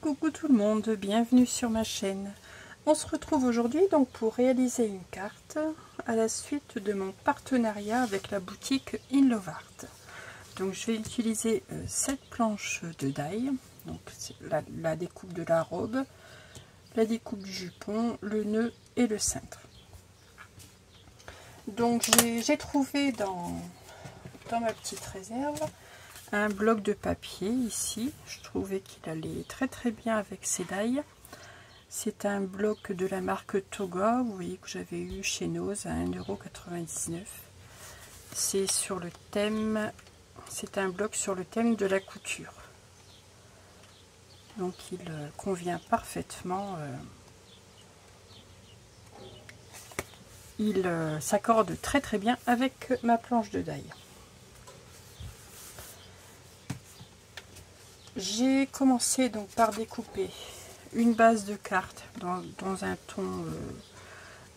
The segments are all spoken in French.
Coucou tout le monde, bienvenue sur ma chaîne. On se retrouve aujourd'hui donc pour réaliser une carte à la suite de mon partenariat avec la boutique In Love Art. Donc je vais utiliser cette planche de die, donc la découpe de la robe, la découpe du jupon, le nœud et le cintre. Donc j'ai trouvé dans ma petite réserve un bloc de papier ici. Je trouvais qu'il allait très bien avec ces die. C'est un bloc de la marque Toga, vous voyez, que j'avais eu chez Nose à 1,99 €. C'est sur le thème, c'est un bloc sur le thème de la couture. Donc il convient parfaitement, il s'accorde très bien avec ma planche de die. J'ai commencé donc par découper une base de carte dans un ton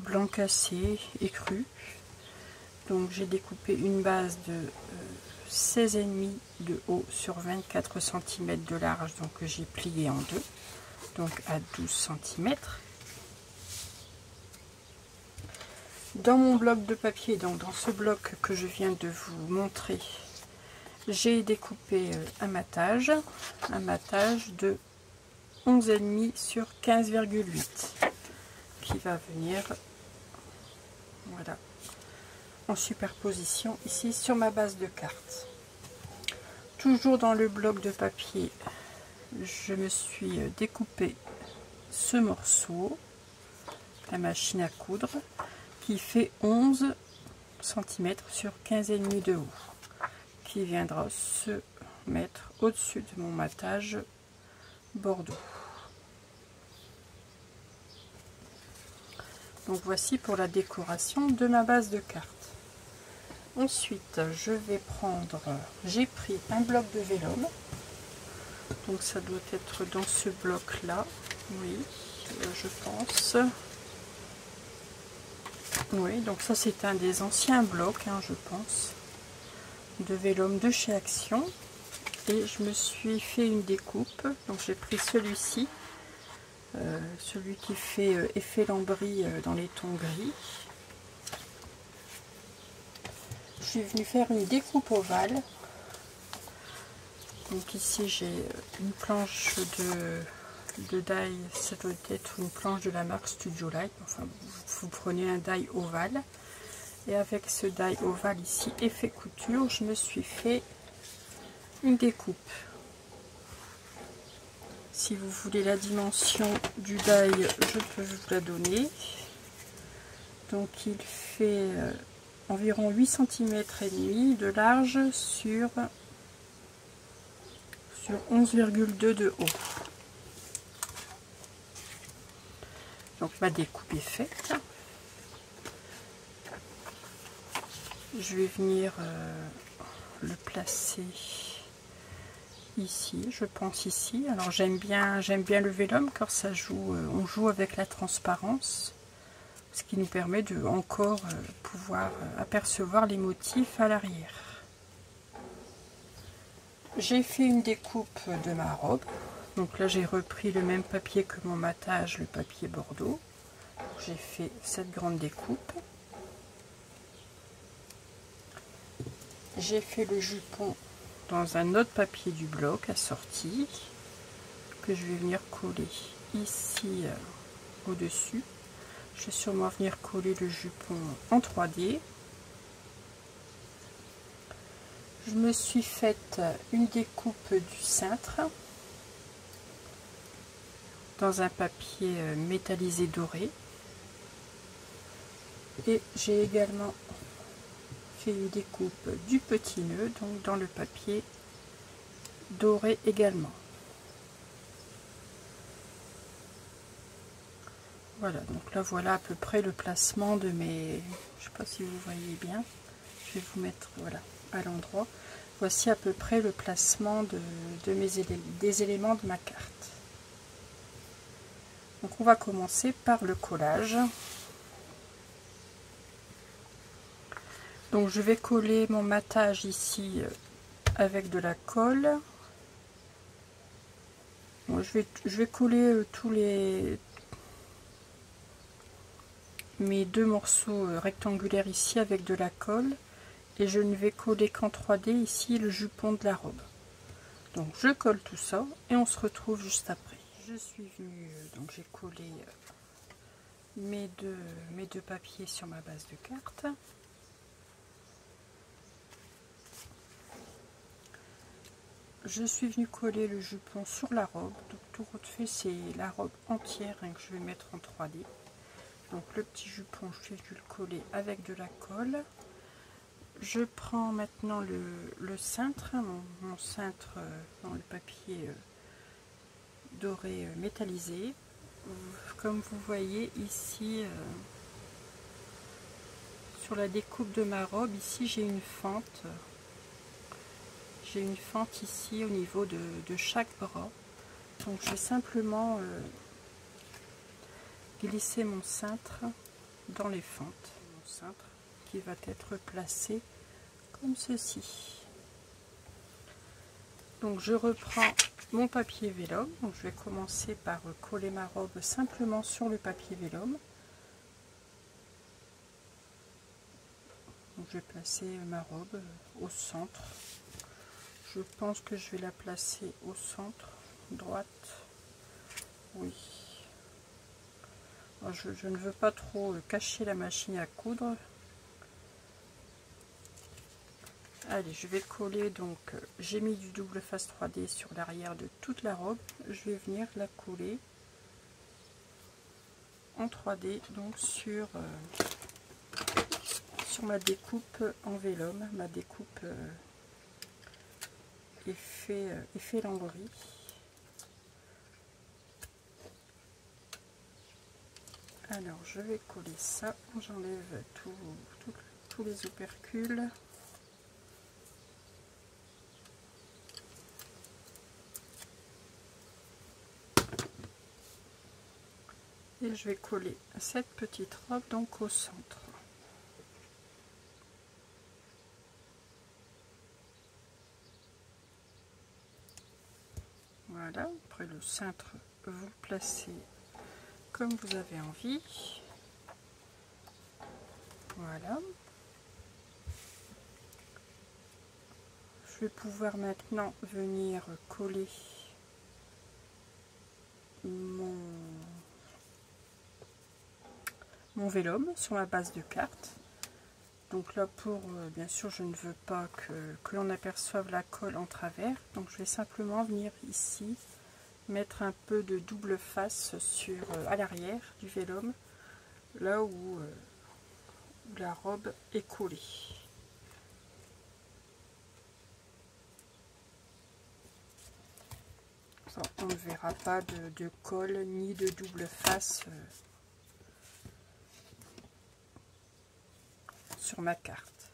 blanc cassé et cru. Donc j'ai découpé une base de 16,5 de haut sur 24 cm de large, donc que j'ai plié en deux, donc à 12 cm. Dans mon bloc de papier, donc dans ce bloc que je viens de vous montrer, j'ai découpé un matage de 11,5 sur 15,8 qui va venir, voilà, en superposition ici sur ma base de carte. Toujours dans le bloc de papier, je me suis découpé ce morceau, la machine à coudre, qui fait 11 cm sur 15,5 de haut, qui viendra se mettre au-dessus de mon matage bordeaux. Donc voici pour la décoration de ma base de carte. Ensuite je vais prendre, j'ai pris un bloc de vélum, donc ça doit être dans ce bloc là, oui, je pense. Oui, donc ça c'est un des anciens blocs, je pense, de vélum de chez Action. Et je me suis fait une découpe, donc j'ai pris celui-ci, celui qui fait effet lambris dans les tons gris. Je suis venue faire une découpe ovale. Donc ici j'ai une planche de die, ça doit être une planche de la marque Studio Light. Enfin, vous prenez un die ovale, et avec ce die ovale ici, effet couture, je me suis fait une découpe. Si vous voulez la dimension du die, je peux vous la donner. Donc il fait environ 8 cm et demi de large sur 11,2 de haut. Donc ma découpe est faite. Je vais venir le placer ici, je pense ici. Alors j'aime bien le vélum car ça joue, on joue avec la transparence, ce qui nous permet de encore pouvoir apercevoir les motifs à l'arrière. J'ai fait une découpe de ma robe, donc là j'ai repris le même papier que mon matage, le papier bordeaux. J'ai fait cette grande découpe. J'ai fait le jupon dans un autre papier du bloc assorti que je vais venir coller ici au-dessus. Je vais sûrement venir coller le jupon en 3D. Je me suis faite une découpe du cintre dans un papier métallisé doré, et j'ai également fait une découpe du petit nœud, donc dans le papier doré également. Voilà, donc là voilà à peu près le placement de mes, je sais pas si vous voyez bien, je vais vous mettre, voilà, à l'endroit. Voici à peu près le placement des éléments de ma carte. Donc on va commencer par le collage. Donc je vais coller mon matage ici avec de la colle. Bon, je vais coller mes deux morceaux rectangulaires ici avec de la colle, et je ne vais coller qu'en 3D ici le jupon de la robe. Donc je colle tout ça et on se retrouve juste après. Je suis venue, donc j'ai collé mes deux papiers sur ma base de carte. Je suis venue coller le jupon sur la robe. Donc tout fait, c'est la robe entière que je vais mettre en 3D. Donc le petit jupon, je vais le coller avec de la colle. Je prends maintenant le cintre, mon cintre dans le papier doré métallisé. Comme vous voyez ici, sur la découpe de ma robe, ici j'ai une fente. J'ai une fente ici au niveau de chaque bras. Donc je vais simplement glisser mon cintre dans les fentes. Mon cintre qui va être placé comme ceci. Donc je reprends mon papier vélum. Donc je vais commencer par coller ma robe simplement sur le papier vélum. Donc je vais placer ma robe au centre. Je pense que je vais la placer au centre, droite. Oui. Je ne veux pas trop cacher la machine à coudre. Allez, je vais coller, donc j'ai mis du double face 3D sur l'arrière de toute la robe. Je vais venir la coller en 3D, donc sur ma découpe en vélum, ma découpe effet lambris. Alors je vais coller ça, j'enlève tous les opercules. Et je vais coller cette petite robe donc au centre. Voilà, après le cintre, vous le placez comme vous avez envie. Voilà. Je vais pouvoir maintenant venir coller mon vélum sur ma base de carte. Donc là, bien sûr, je ne veux pas que l'on aperçoive la colle en travers. Donc je vais simplement venir ici mettre un peu de double face à l'arrière du vélum, là où la robe est collée. Ça, on ne verra pas de colle ni de double face sur ma carte.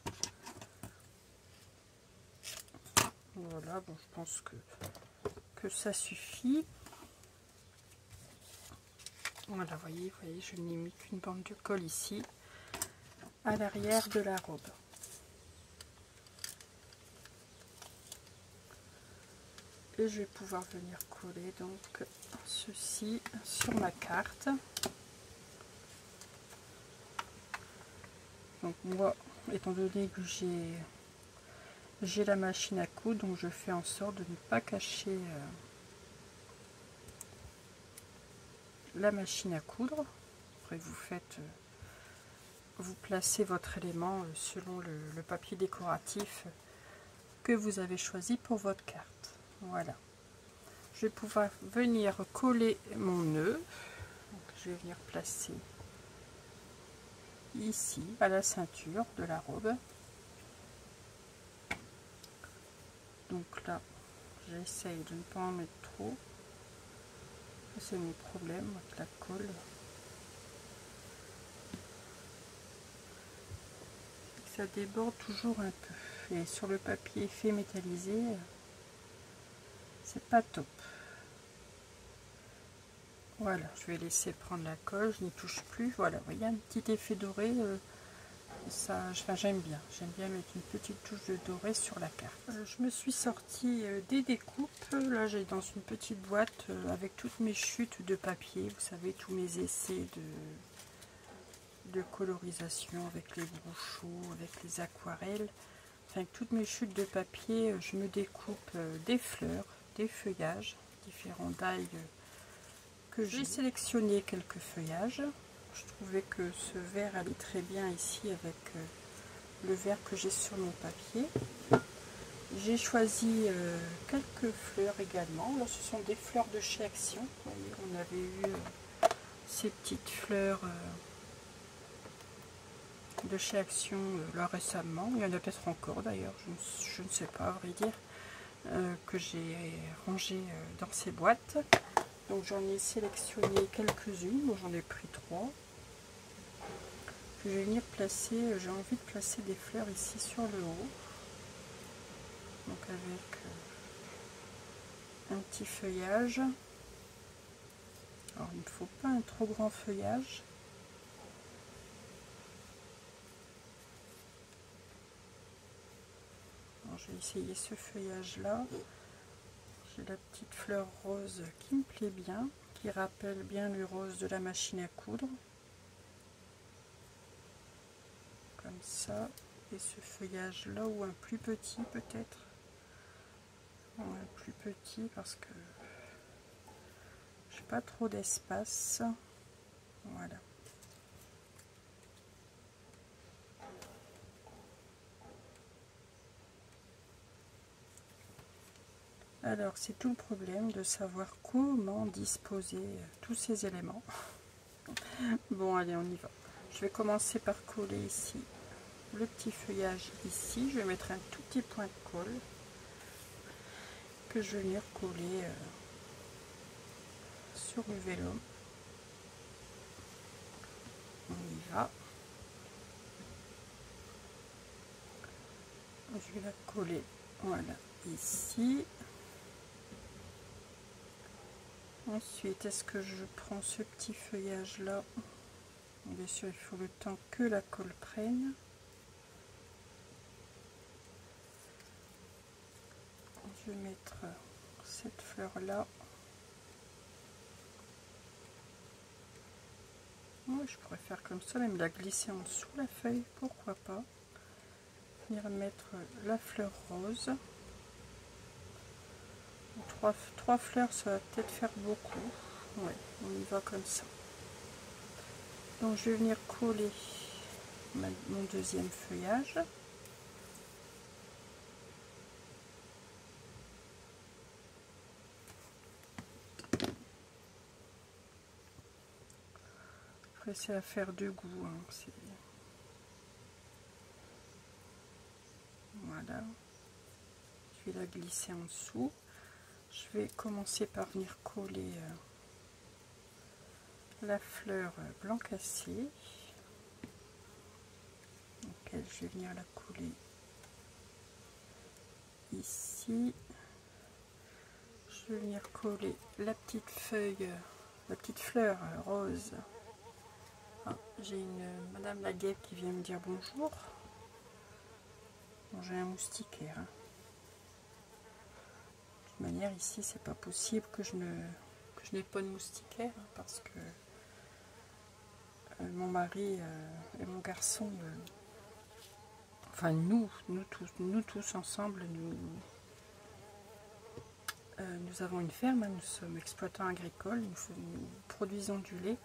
Voilà, bon, je pense que ça suffit. Voilà, voyez, je n'ai mis qu'une bande de colle ici, à l'arrière de la robe. Et je vais pouvoir venir coller donc ceci sur ma carte. Donc moi, étant donné que j'ai la machine à coudre, donc je fais en sorte de ne pas cacher la machine à coudre. Après vous placez votre élément selon le papier décoratif que vous avez choisi pour votre carte. Voilà. Je vais pouvoir venir coller mon nœud. Donc, je vais venir placer ici à la ceinture de la robe. Donc là, j'essaye de ne pas en mettre trop. C'est mon problème avec la colle. Ça déborde toujours un peu. Et sur le papier effet métallisé, c'est pas top. Voilà, je vais laisser prendre la colle, je n'y touche plus. Voilà, vous voyez un petit effet doré Ça, enfin, j'aime bien mettre une petite touche de doré sur la carte. Je me suis sortie des découpes. Là, j'ai dans une petite boîte avec toutes mes chutes de papier. Vous savez, tous mes essais de colorisation avec les brochos, avec les aquarelles. Enfin, avec toutes mes chutes de papier, je me découpe des fleurs, des feuillages, différents die que j'ai sélectionné quelques feuillages. Je trouvais que ce vert allait très bien ici avec le vert que j'ai sur mon papier. J'ai choisi quelques fleurs également. Là, ce sont des fleurs de chez Action. Vous voyez, on avait eu ces petites fleurs de chez Action là récemment. Il y en a peut-être encore d'ailleurs, je ne sais pas à vrai dire, que j'ai rangé dans ces boîtes. Donc j'en ai sélectionné quelques-unes. Bon, j'en ai pris 3. Je vais venir placer, j'ai envie de placer des fleurs ici sur le haut, donc avec un petit feuillage. Alors il ne faut pas un trop grand feuillage. Alors, je vais essayer ce feuillage là. J'ai la petite fleur rose qui me plaît bien, qui rappelle bien le rose de la machine à coudre. Comme ça. Et ce feuillage là, ou un plus petit peut-être. Un plus petit parce que j'ai pas trop d'espace. Voilà. Alors c'est tout le problème de savoir comment disposer tous ces éléments. Bon, allez, on y va. Je vais commencer par coller ici le petit feuillage ici. Je vais mettre un tout petit point de colle que je vais venir coller sur le vélum. On y va. Je vais la coller, voilà, ici. Ensuite, est-ce que je prends ce petit feuillage là? Bien sûr, il faut le temps que la colle prenne. Je vais mettre cette fleur là. Ouais, je pourrais faire comme ça, même la glisser en dessous la feuille, pourquoi pas. Venir mettre la fleur rose. Trois fleurs, ça va peut-être faire beaucoup. Ouais, on y va comme ça. Donc je vais venir coller mon deuxième feuillage. Après c'est affaire de goût. Hein, voilà. Je vais la glisser en dessous. Je vais commencer par venir coller la fleur blanc cassé. Donc je vais venir la coller ici. Je vais venir coller la petite feuille, la petite fleur rose. Ah, j'ai une Madame la Guêpe qui vient me dire bonjour. Bon, j'ai un moustiquaire. Hein. De toute manière, ici, c'est pas possible que je n'ai pas de moustiquaire hein, parce que mon mari et mon garçon, enfin nous tous ensemble, nous avons une ferme, hein, nous sommes exploitants agricoles, nous produisons du lait.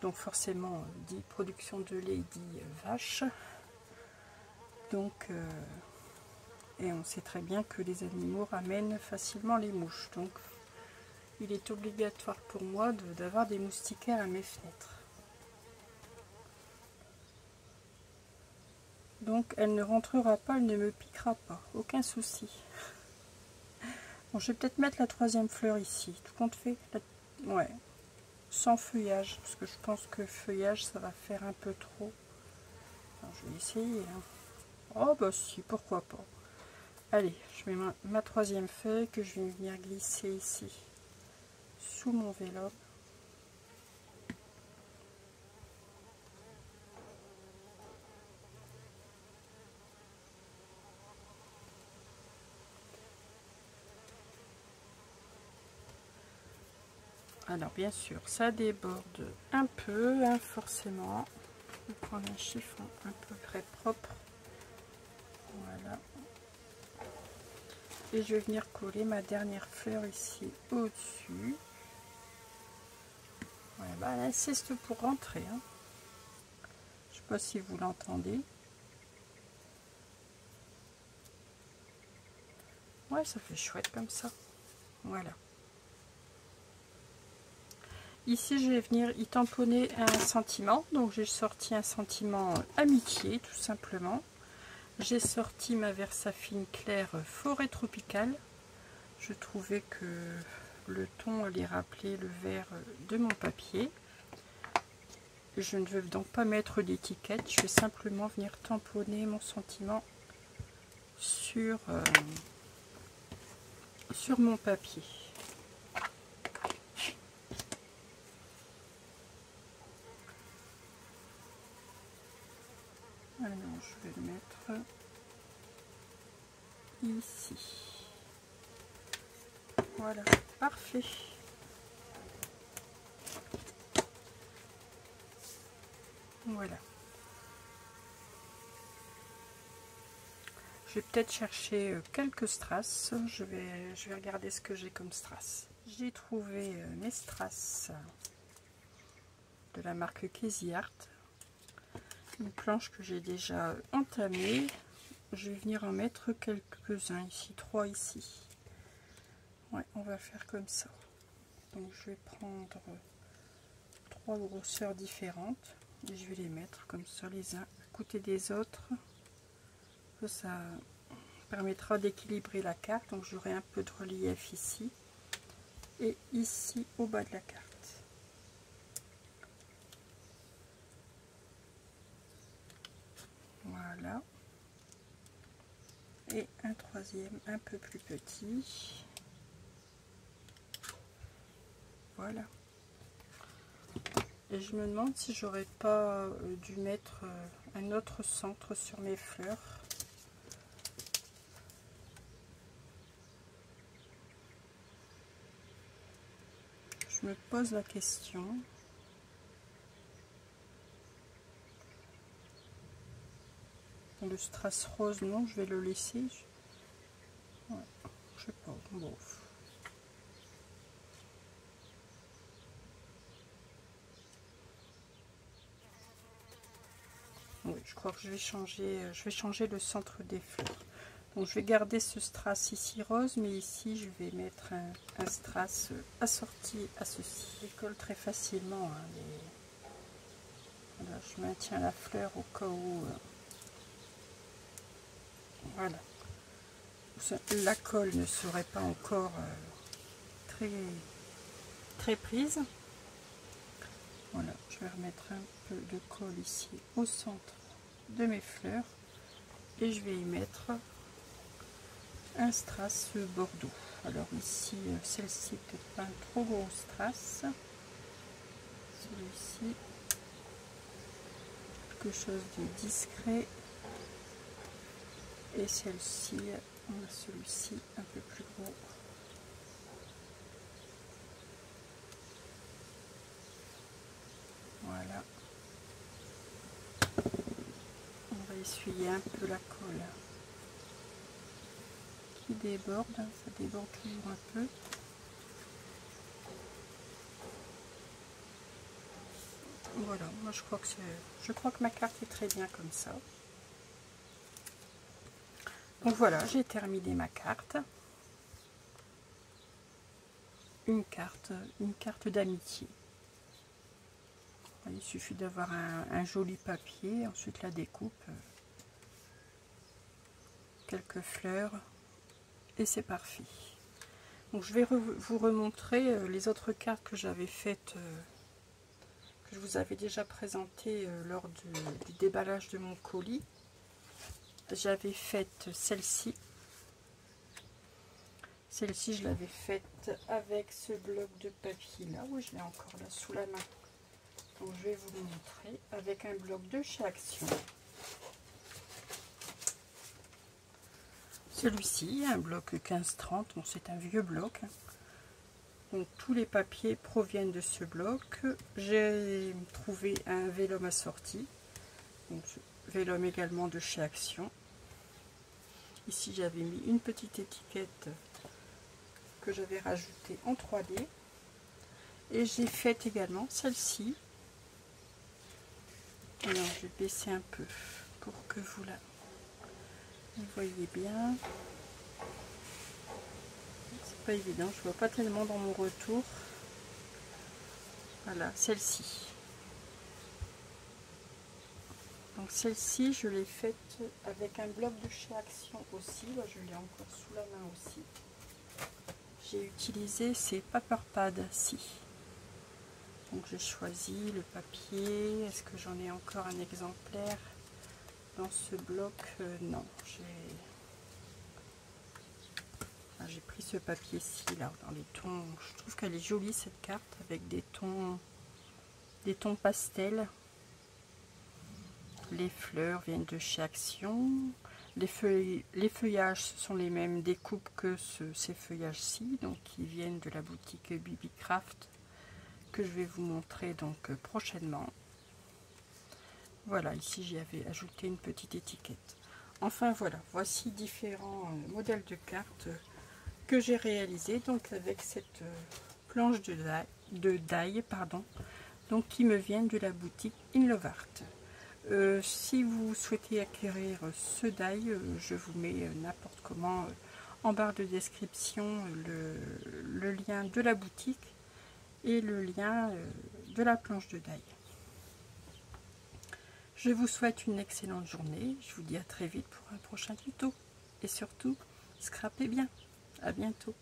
Donc forcément, dit production de lait, dit vache. Donc, et on sait très bien que les animaux ramènent facilement les mouches. Donc, il est obligatoire pour moi d'avoir des moustiquaires à mes fenêtres. Donc, elle ne rentrera pas, elle ne me piquera pas. Aucun souci. Bon, je vais peut-être mettre la troisième fleur ici. Tout compte fait, ouais. Sans feuillage, parce que je pense que feuillage ça va faire un peu trop. Alors, je vais essayer. Hein. Oh bah si, pourquoi pas. Allez, je mets ma troisième feuille que je vais venir glisser ici sous mon enveloppe. Alors bien sûr, ça déborde un peu, hein, forcément. Je vais prendre un chiffon à peu près propre. Voilà. Et je vais venir coller ma dernière fleur ici au-dessus. Ouais, bah, elle insiste pour rentrer. Hein. Je sais pas si vous l'entendez. Ouais, ça fait chouette comme ça. Voilà. Ici, je vais venir y tamponner un sentiment. Donc, j'ai sorti un sentiment amitié, tout simplement. J'ai sorti ma Versafine claire forêt tropicale. Je trouvais que le ton allait rappeler le vert de mon papier. Je ne veux donc pas mettre d'étiquette. Je vais simplement venir tamponner mon sentiment sur mon papier. Alors, je vais le mettre ici. Voilà, parfait. Voilà. Je vais peut-être chercher quelques strass. Je vais regarder ce que j'ai comme strass. J'ai trouvé mes strass de la marque Casey Art. Une planche que j'ai déjà entamée. Je vais venir en mettre quelques-uns ici, 3 ici. Ouais, on va faire comme ça. Donc je vais prendre 3 grosseurs différentes et je vais les mettre comme ça les uns à côté des autres. Ça permettra d'équilibrer la carte. Donc j'aurai un peu de relief ici et ici au bas de la carte. Voilà. Et un troisième un peu plus petit. Voilà. Et je me demande si j'aurais pas dû mettre un autre centre sur mes fleurs. Je me pose la question. Le strass rose, non, je vais le laisser. Ouais, je sais pas. Bon. Oui, je crois que je vais changer le centre des fleurs. Donc je vais garder ce strass ici rose, mais ici je vais mettre un strass assorti à ceci. Il colle très facilement. Hein, voilà, je maintiens la fleur au cas où. Voilà. La colle ne serait pas encore très prise. Voilà, je vais remettre un peu de colle ici au centre de mes fleurs et je vais y mettre un strass bordeaux. Alors ici, celle-ci peut-être pas un trop gros strass. Celui-ci, quelque chose de discret. Et celle-ci, on a celui-ci un peu plus gros. Voilà. On va essuyer un peu la colle qui déborde, ça déborde toujours un peu. Voilà, moi je crois que ma carte est très bien comme ça. Donc voilà, j'ai terminé ma carte. Une carte d'amitié. Il suffit d'avoir un joli papier, ensuite la découpe, quelques fleurs et c'est parfait. Donc je vais vous remontrer les autres cartes que j'avais faites, que je vous avais déjà présentées lors du déballage de mon colis. J'avais faite celle-ci. Celle-ci, je l'avais faite avec ce bloc de papier là. Oui, je l'ai encore là sous la main. Donc je vais vous le montrer avec un bloc de chez Action. Celui-ci, un bloc 15-30, bon, c'est un vieux bloc. Donc tous les papiers proviennent de ce bloc. J'ai trouvé un vélum assorti, donc vélum également de chez Action. Ici j'avais mis une petite étiquette que j'avais rajoutée en 3D, et j'ai fait également celle-ci. Alors je vais baisser un peu pour que vous la voyez bien. C'est pas évident, je vois pas tellement dans mon retour. Voilà, celle-ci. Donc celle-ci, je l'ai faite avec un bloc de chez Action aussi. Là, je l'ai encore sous la main aussi. J'ai utilisé ces paper pads-ci. Donc j'ai choisi le papier. Est-ce que j'en ai encore un exemplaire dans ce bloc? Non, j'ai pris ce papier-ci là, dans les tons. Je trouve qu'elle est jolie cette carte avec des tons pastels. Les fleurs viennent de chez Action. Les feuillages, ce sont les mêmes découpes que ces feuillages-ci, donc qui viennent de la boutique Bibi Craft, que je vais vous montrer donc prochainement. Voilà, ici j'y avais ajouté une petite étiquette. Enfin voilà, voici différents modèles de cartes que j'ai réalisés donc avec cette planche de die, donc qui me viennent de la boutique In Love Art. Si vous souhaitez acquérir ce die, je vous mets n'importe comment en barre de description le lien de la boutique et le lien de la planche de die. Je vous souhaite une excellente journée, je vous dis à très vite pour un prochain tuto et surtout, scrapez bien, à bientôt.